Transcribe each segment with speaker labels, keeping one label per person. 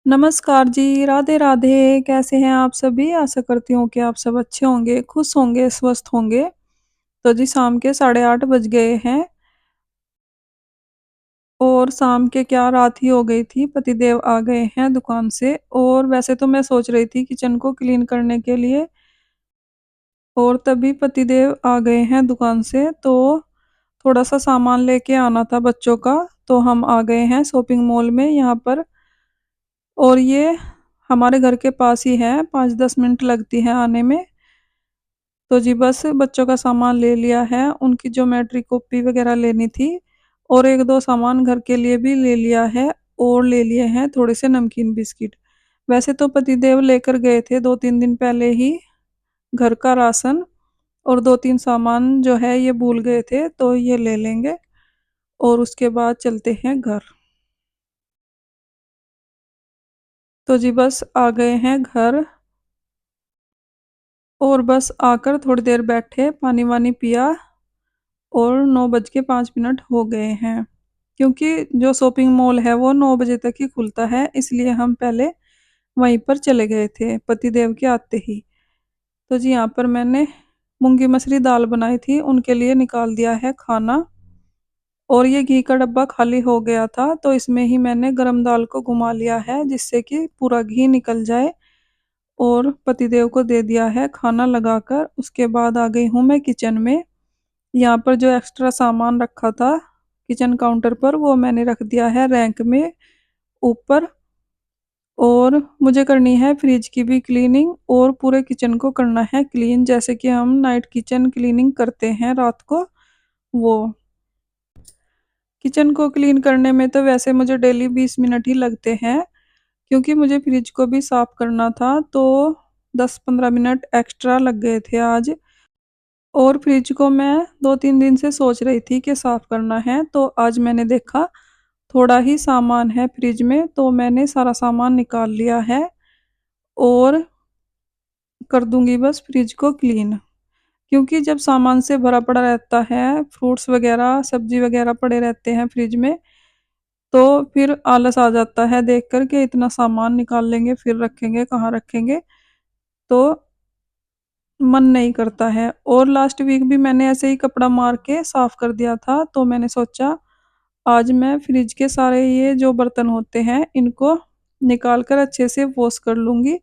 Speaker 1: नमस्कार जी, राधे-राधे। कैसे हैं आप सभी? आशा करती हूँ कि आप सब अच्छे होंगे, खुश होंगे, स्वस्थ होंगे। तो जी शाम के 8:30 बज गए हैं और शाम के क्या रात ही हो गई थी, पतिदेव आ गए हैं दुकान से और वैसे तो मैं सोच रही थी किचन को क्लीन करने के लिए और तभी पतिदेव आ गए हैं दुकान से, तो थोड़ा-सा सामान लेके आना था बच्चों का, तो हम आ गए हैं शॉपिंग मॉल में यहाँ पर और ये हमारे घर के पास ही है, 5-10 मिनट लगती है आने में। तो जी बस बच्चों का सामान ले लिया है, उनकी ज्योमेट्री कॉपी वगैरह लेनी थी और 1-2 सामान घर के लिए भी ले लिया है और ले लिए हैं थोड़े से नमकीन बिस्किट। वैसे तो पतिदेव लेकर गए थे 2-3 दिन पहले ही घर का राशन और 2-3 सामान जो है ये भूल गए थे, तो ये ले लेंगे और उसके बाद चलते हैं घर। तो जी बस आ गए हैं घर और बस आकर थोड़ी देर बैठे, पानी-वानी पिया और 9 बज के 5 मिनट हो गए हैं। क्योंकि जो शॉपिंग मॉल है वो 9 बजे तक ही खुलता है, इसलिए हम पहले वहीं पर चले गए थे, पतिदेव के आते ही। तो जी यहाँ पर मैंने मूँगी मसरी दाल बनाई थी, उनके लिए निकाल दिया है खाना और ये घी का डब्बा खाली हो गया था, तो इसमें ही मैंने गरम दाल को घुमा लिया है, जिससे कि पूरा घी निकल जाए और पतिदेव को दे दिया है खाना लगाकर। उसके बाद आ गई हूँ मैं किचन में। यहाँ पर जो एक्स्ट्रा सामान रखा था किचन काउंटर पर वो मैंने रख दिया है रैंक में ऊपर और मुझे करनी है फ्रिज की भी क्लीनिंग और पूरे किचन को करना है क्लीन, जैसे कि हम नाइट किचन क्लीनिंग करते हैं रात को वो। किचन को क्लीन करने में तो वैसे मुझे डेली 20 मिनट ही लगते हैं क्योंकि मुझे फ्रिज को भी साफ करना था, तो 10-15 मिनट एक्स्ट्रा लग गए थे आज। और फ्रिज को मैं 2-3 दिन से सोच रही थी कि साफ करना है, तो आज मैंने देखा थोड़ा ही सामान है फ्रिज में, तो मैंने सारा सामान निकाल लिया है और कर दूंगी बस फ्रिज को क्लीन। क्योंकि जब सामान से भरा पड़ा रहता है, फ्रूट्स वगैरह सब्जी वगैरह पड़े रहते हैं फ्रिज में, तो फिर आलस आ जाता है देख कर के इतना सामान निकाल लेंगे फिर रखेंगे कहाँ रखेंगे, तो मन नहीं करता है। और लास्ट वीक भी मैंने ऐसे ही कपड़ा मार के साफ कर दिया था, तो मैंने सोचा आज मैं फ्रिज के सारे ये जो बर्तन होते हैं इनको निकाल कर अच्छे से वॉश कर लूँगी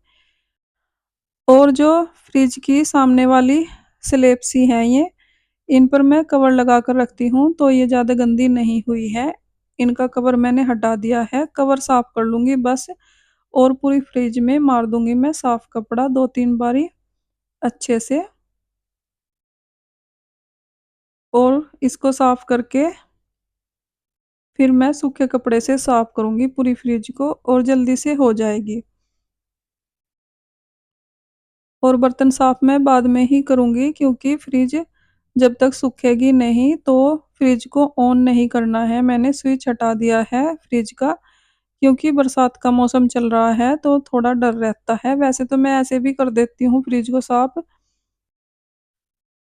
Speaker 1: और जो फ्रिज की सामने वाली स्लैब सी हैं ये, इन पर मैं कवर लगा कर रखती हूँ, तो ये ज़्यादा गंदी नहीं हुई है। इनका कवर मैंने हटा दिया है, कवर साफ कर लूँगी बस और पूरी फ्रिज में मार दूँगी मैं साफ कपड़ा 2-3 बारी अच्छे से और इसको साफ करके फिर मैं सूखे कपड़े से साफ करूँगी पूरी फ्रिज को और जल्दी से हो जाएगी। और बर्तन साफ मैं बाद में ही करूँगी क्योंकि फ्रिज जब तक सूखेगी नहीं तो फ्रिज को ऑन नहीं करना है। मैंने स्विच हटा दिया है फ्रिज का क्योंकि बरसात का मौसम चल रहा है तो थोड़ा डर रहता है। वैसे तो मैं ऐसे भी कर देती हूँ फ्रिज को साफ,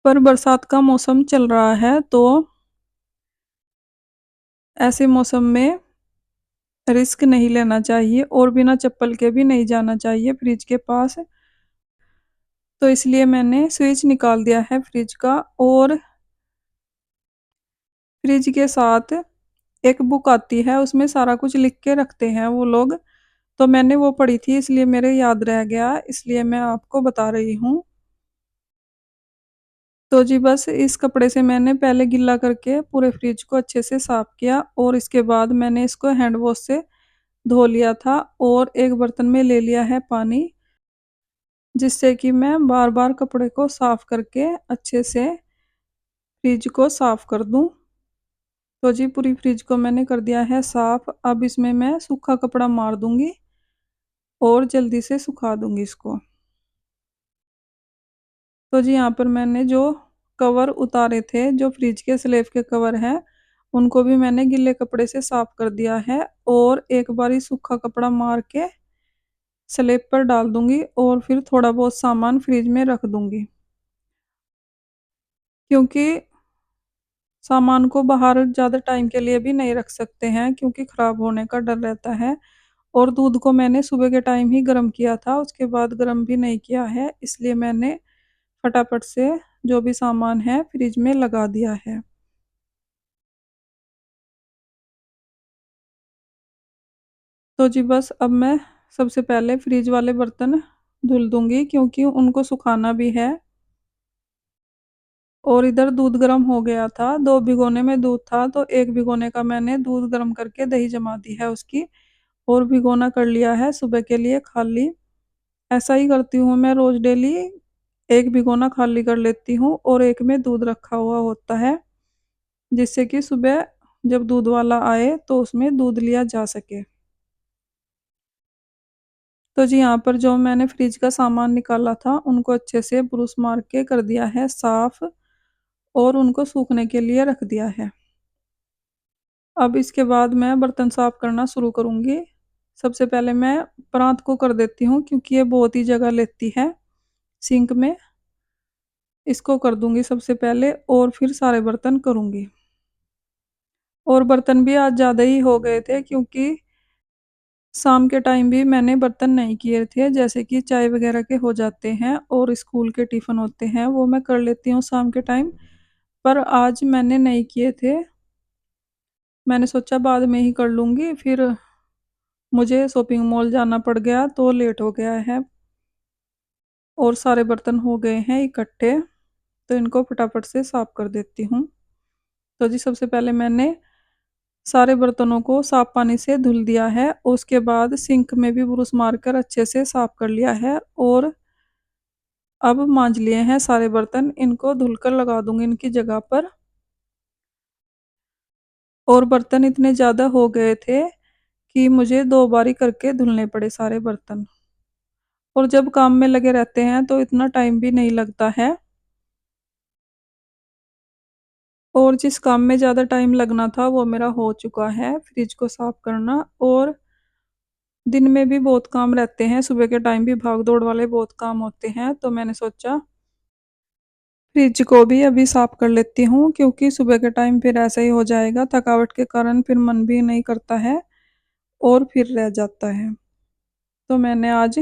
Speaker 1: पर बरसात का मौसम चल रहा है तो ऐसे मौसम में रिस्क नहीं लेना चाहिए और बिना चप्पल के भी नहीं जाना चाहिए फ्रिज के पास। तो इसलिए मैंने स्विच निकाल दिया है फ्रिज का और फ्रिज के साथ एक बुक आती है, उसमें सारा कुछ लिख के रखते हैं वो लोग, तो मैंने वो पढ़ी थी इसलिए मेरे याद रह गया, इसलिए मैं आपको बता रही हूँ। तो जी बस इस कपड़े से मैंने पहले गीला करके पूरे फ्रिज को अच्छे से साफ किया और इसके बाद मैंने इसको हैंड वॉश से धो लिया था और एक बर्तन में ले लिया है पानी, जिससे कि मैं बार-बार कपड़े को साफ करके अच्छे से फ्रिज को साफ कर दूँ। तो जी पूरी फ्रिज को मैंने कर दिया है साफ, अब इसमें मैं सूखा कपड़ा मार दूँगी और जल्दी से सुखा दूँगी इसको। तो जी यहाँ पर मैंने जो कवर उतारे थे, जो फ्रिज के स्लैब के कवर हैं, उनको भी मैंने गीले कपड़े से साफ कर दिया है और एक बारी सूखा कपड़ा मार के स्लैब पर डाल दूँगी और फिर थोड़ा बहुत सामान फ्रिज में रख दूँगी। क्योंकि सामान को बाहर ज़्यादा टाइम के लिए भी नहीं रख सकते हैं क्योंकि खराब होने का डर रहता है और दूध को मैंने सुबह के टाइम ही गर्म किया था, उसके बाद गर्म भी नहीं किया है, इसलिए मैंने फटाफट से जो भी सामान है फ्रिज में लगा दिया है। तो जी बस अब मैं सबसे पहले फ्रिज वाले बर्तन धुल दूँगी क्योंकि उनको सुखाना भी है। और इधर दूध गर्म हो गया था, 2 भिगोने में दूध था तो 1 भिगोने का मैंने दूध गर्म करके दही जमा दी है उसकी, और भिगोना कर लिया है सुबह के लिए खाली। ऐसा ही करती हूँ मैं रोज़ डेली, 1 भिगोना खाली कर लेती हूँ और 1 में दूध रखा हुआ होता है, जिससे कि सुबह जब दूध वाला आए तो उसमें दूध लिया जा सके। तो जी यहाँ पर जो मैंने फ्रिज का सामान निकाला था उनको अच्छे से ब्रुश मार के कर दिया है साफ़, और उनको सूखने के लिए रख दिया है। अब इसके बाद मैं बर्तन साफ़ करना शुरू करूँगी। सबसे पहले मैं परात को कर देती हूँ क्योंकि ये बहुत ही जगह लेती है सिंक में। इसको कर दूँगी सबसे पहले और फिर सारे बर्तन करूँगी। और बर्तन भी आज ज़्यादा ही हो गए थे क्योंकि शाम के टाइम भी मैंने बर्तन नहीं किए थे, जैसे कि चाय वगैरह के हो जाते हैं और स्कूल के टिफ़िन होते हैं, वो मैं कर लेती हूँ शाम के टाइम। पर आज मैंने नहीं किए थे, मैंने सोचा बाद में ही कर लूँगी, फिर मुझे शॉपिंग मॉल जाना पड़ गया तो लेट हो गया है और सारे बर्तन हो गए हैं इकट्ठे, तो इनको फटाफट से साफ़ कर देती हूँ। तो जी सबसे पहले मैंने सारे बर्तनों को साफ पानी से धुल दिया है, उसके बाद सिंक में भी ब्रुश मारकर अच्छे से साफ कर लिया है, और अब मांज लिए हैं सारे बर्तन, इनको धुलकर लगा दूंगी इनकी जगह पर। और बर्तन इतने ज़्यादा हो गए थे कि मुझे 2 बारी करके धुलने पड़े सारे बर्तन। और जब काम में लगे रहते हैं तो इतना टाइम भी नहीं लगता है, और जिस काम में ज़्यादा टाइम लगना था वो मेरा हो चुका है, फ्रिज को साफ करना। और दिन में भी बहुत काम रहते हैं, सुबह के टाइम भी भाग दौड़ वाले बहुत काम होते हैं, तो मैंने सोचा फ्रिज को भी अभी साफ कर लेती हूँ क्योंकि सुबह के टाइम फिर ऐसा ही हो जाएगा, थकावट के कारण फिर मन भी नहीं करता है और फिर रह जाता है। तो मैंने आज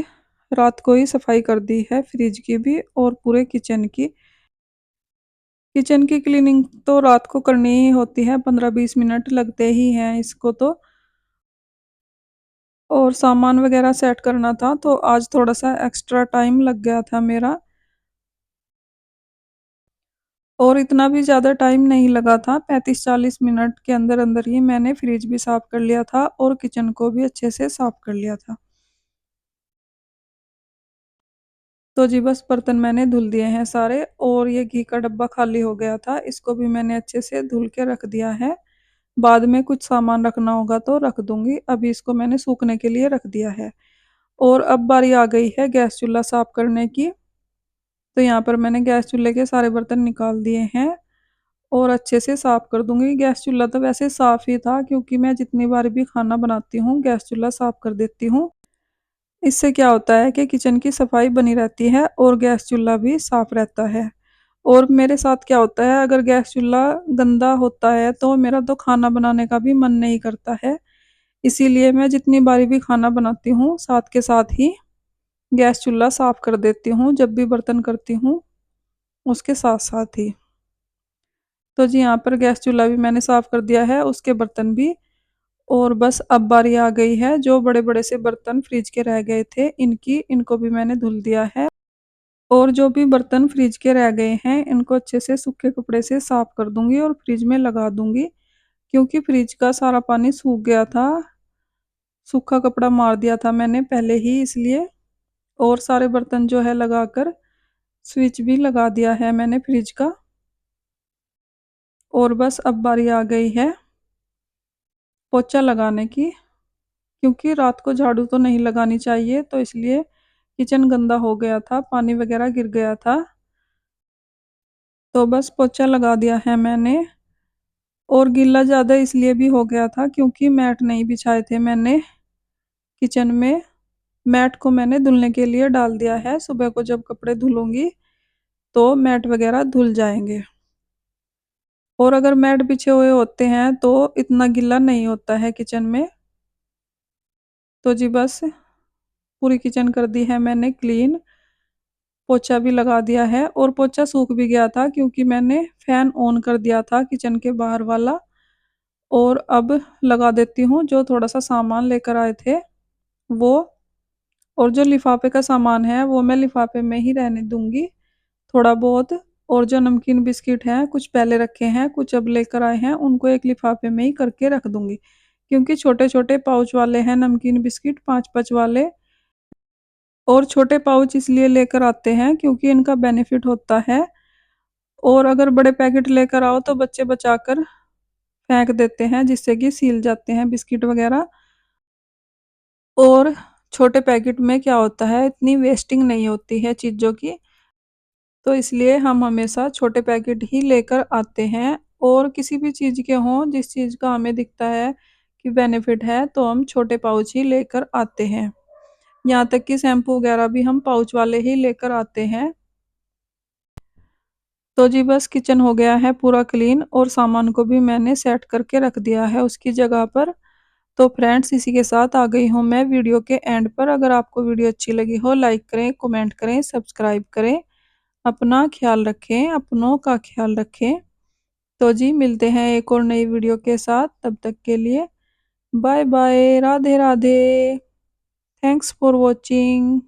Speaker 1: रात को ही सफाई कर दी है फ्रिज की भी और पूरे किचन की। किचन की क्लीनिंग तो रात को करनी ही होती है, 15-20 मिनट लगते ही हैं इसको तो। और सामान वगैरह सेट करना था तो आज थोड़ा सा एक्स्ट्रा टाइम लग गया था मेरा, और इतना भी ज़्यादा टाइम नहीं लगा था, 35-40 मिनट के अंदर अंदर ही मैंने फ्रिज भी साफ़ कर लिया था और किचन को भी अच्छे से साफ़ कर लिया था। तो जी बस बर्तन मैंने धुल दिए हैं सारे, और ये घी का डब्बा खाली हो गया था, इसको भी मैंने अच्छे से धुल के रख दिया है। बाद में कुछ सामान रखना होगा तो रख दूँगी, अभी इसको मैंने सूखने के लिए रख दिया है। और अब बारी आ गई है गैस चूल्हा साफ़ करने की। तो यहाँ पर मैंने गैस चूल्हे के सारे बर्तन निकाल दिए हैं और अच्छे से साफ़ कर दूँगी। गैस चूल्हा तो वैसे साफ़ ही था क्योंकि मैं जितनी बार भी खाना बनाती हूँ, गैस चूल्हा साफ़ कर देती हूँ। इससे क्या होता है कि किचन की सफाई बनी रहती है और गैस चूल्हा भी साफ़ रहता है। और मेरे साथ क्या होता है, अगर गैस चूल्हा गंदा होता है तो मेरा तो खाना बनाने का भी मन नहीं करता है। इसीलिए मैं जितनी बारी भी खाना बनाती हूँ, साथ के साथ ही गैस चूल्हा साफ़ कर देती हूँ, जब भी बर्तन करती हूँ, उसके साथ-साथ ही। तो जी यहाँ पर गैस चूल्हा भी मैंने साफ़ कर दिया है, उसके बर्तन भी। और बस अब बारी आ गई है जो बड़े-बड़े से बर्तन फ्रिज के रह गए थे इनकी, इनको भी मैंने धुल दिया है। और जो भी बर्तन फ्रिज के रह गए हैं इनको अच्छे से सूखे कपड़े से साफ़ कर दूँगी और फ्रिज में लगा दूँगी, क्योंकि फ्रिज का सारा पानी सूख गया था, सूखा कपड़ा मार दिया था मैंने पहले ही इसलिए। और सारे बर्तन जो है लगाकर स्विच भी लगा दिया है मैंने फ्रिज का। और बस अब बारी आ गई है पोछा लगाने की, क्योंकि रात को झाड़ू तो नहीं लगानी चाहिए, तो इसलिए किचन गंदा हो गया था, पानी वगैरह गिर गया था, तो बस पोछा लगा दिया है मैंने। और गीला ज़्यादा इसलिए भी हो गया था क्योंकि मैट नहीं बिछाए थे मैंने किचन में। मैट को मैंने धुलने के लिए डाल दिया है, सुबह को जब कपड़े धुलूँगी तो मैट वगैरह धुल जाएँगे। और अगर मैट बिछे हुए होते हैं तो इतना गीला नहीं होता है किचन में। तो जी बस पूरी किचन कर दी है मैंने क्लीन, पोछा भी लगा दिया है और पोछा सूख भी गया था क्योंकि मैंने फैन ऑन कर दिया था किचन के बाहर वाला। और अब लगा देती हूँ जो थोड़ा-सा सामान लेकर आए थे वो, और जो लिफ़ाफ़े का सामान है वो मैं लिफ़ाफ़े में ही रहने दूँगी थोड़ा बहुत। और जो नमकीन बिस्किट हैं कुछ पहले रखे हैं, कुछ अब लेकर आए हैं, उनको एक लिफ़ाफ़े में ही करके रख दूँगी। क्योंकि छोटे-छोटे पाउच वाले हैं नमकीन बिस्किट 5-5 वाले, और छोटे पाउच इसलिए लेकर आते हैं क्योंकि इनका बेनिफिट होता है। और अगर बड़े पैकेट लेकर आओ तो बच्चे बचाकर फेंक देते हैं जिससे कि सील जाते हैं बिस्किट वगैरह। और छोटे पैकेट में क्या होता है, इतनी वेस्टिंग नहीं होती है चीज़ों की, तो इसलिए हम हमेशा छोटे पैकेट ही लेकर आते हैं। और किसी भी चीज़ के हों जिस चीज़ का हमें दिखता है कि बेनिफिट है तो हम छोटे पाउच ही लेकर आते हैं। यहाँ तक कि शैम्पू वगैरह भी हम पाउच वाले ही लेकर आते हैं। तो जी बस किचन हो गया है पूरा क्लीन और सामान को भी मैंने सेट करके रख दिया है उसकी जगह पर। तो फ्रेंड्स इसी के साथ आ गई हूँ मैं वीडियो के एंड पर। अगर आपको वीडियो अच्छी लगी हो लाइक करें, कमेंट करें, सब्सक्राइब करें। अपना ख्याल रखें, अपनों का ख्याल रखें। तो जी मिलते हैं एक और नई वीडियो के साथ, तब तक के लिए bye bye, Radhe Radhe. Thanks for watching.